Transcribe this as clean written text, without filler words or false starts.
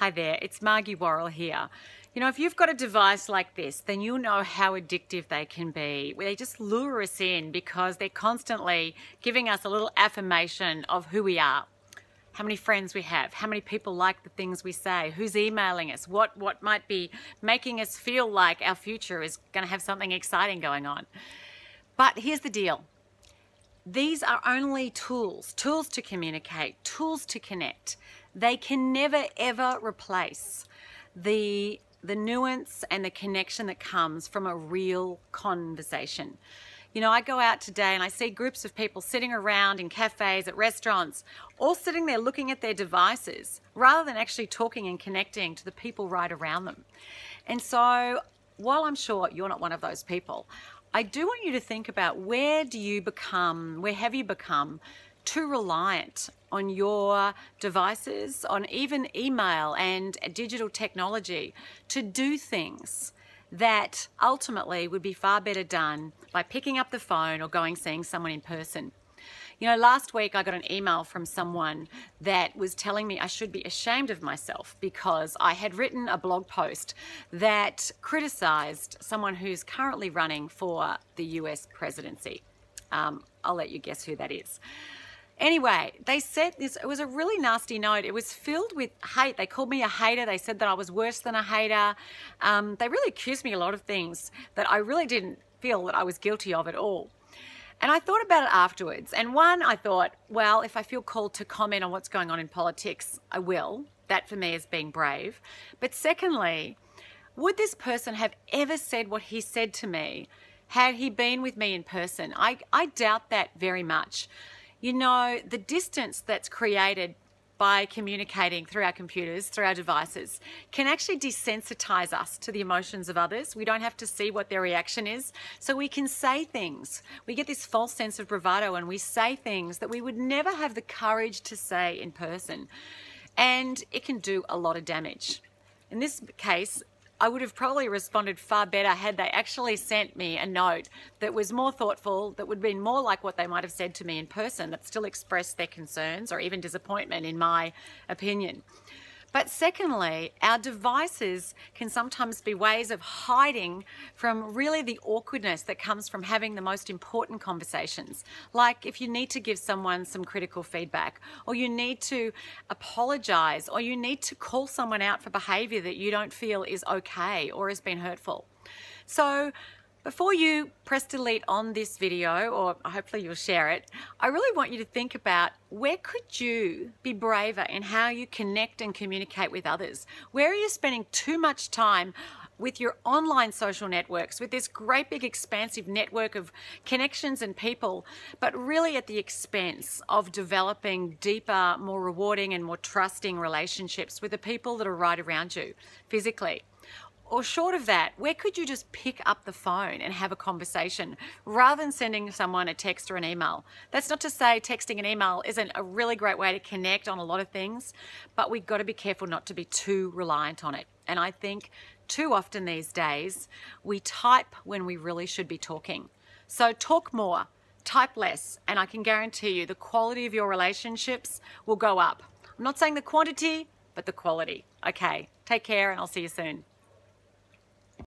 Hi there, it's Margie Worrell here. You know, if you've got a device like this, then you'll know how addictive they can be. They just lure us in because they're constantly giving us a little affirmation of who we are, how many friends we have, how many people like the things we say, who's emailing us, what might be making us feel like our future is going to have something exciting going on. But here's the deal. These are only tools to communicate, tools to connect. They can never ever replace the nuance and the connection that comes from a real conversation. You know, I go out today and I see groups of people sitting around in cafes, at restaurants, all sitting there looking at their devices rather than actually talking and connecting to the people right around them. And so, while I'm sure you're not one of those people, I do want you to think about where have you become too reliant on your devices, on even email and digital technology to do things that ultimately would be far better done by picking up the phone or seeing someone in person. You know, last week I got an email from someone that was telling me I should be ashamed of myself because I had written a blog post that criticized someone who's currently running for the US presidency. I'll let you guess who that is. Anyway, they said this, it was a really nasty note. It was filled with hate. They called me a hater. They said that I was worse than a hater. They really accused me of a lot of things that I really didn't feel that I was guilty of at all. And I thought about it afterwards. And one, I thought, well, if I feel called to comment on what's going on in politics, I will. That for me is being brave. But secondly, would this person have ever said what he said to me had he been with me in person? I doubt that very much. You know, the distance that's created by communicating through our computers, through our devices, can actually desensitize us to the emotions of others. We don't have to see what their reaction is, so we can say things. We get this false sense of bravado and we say things that we would never have the courage to say in person. And it can do a lot of damage. In this case, I would have probably responded far better had they actually sent me a note that was more thoughtful, that would have been more like what they might have said to me in person, that still expressed their concerns or even disappointment, in my opinion. But secondly, our devices can sometimes be ways of hiding from really the awkwardness that comes from having the most important conversations. Like if you need to give someone some critical feedback, or you need to apologize, or you need to call someone out for behavior that you don't feel is okay or has been hurtful. So before you press delete on this video, or hopefully you'll share it, I really want you to think about where could you be braver in how you connect and communicate with others? Where are you spending too much time with your online social networks, with this great big expansive network of connections and people, but really at the expense of developing deeper, more rewarding and more trusting relationships with the people that are right around you physically? Or short of that, where could you just pick up the phone and have a conversation rather than sending someone a text or an email? That's not to say texting and email isn't a really great way to connect on a lot of things, but we've got to be careful not to be too reliant on it. And I think too often these days, we type when we really should be talking. So talk more, type less, and I can guarantee you the quality of your relationships will go up. I'm not saying the quantity, but the quality. Okay, take care and I'll see you soon.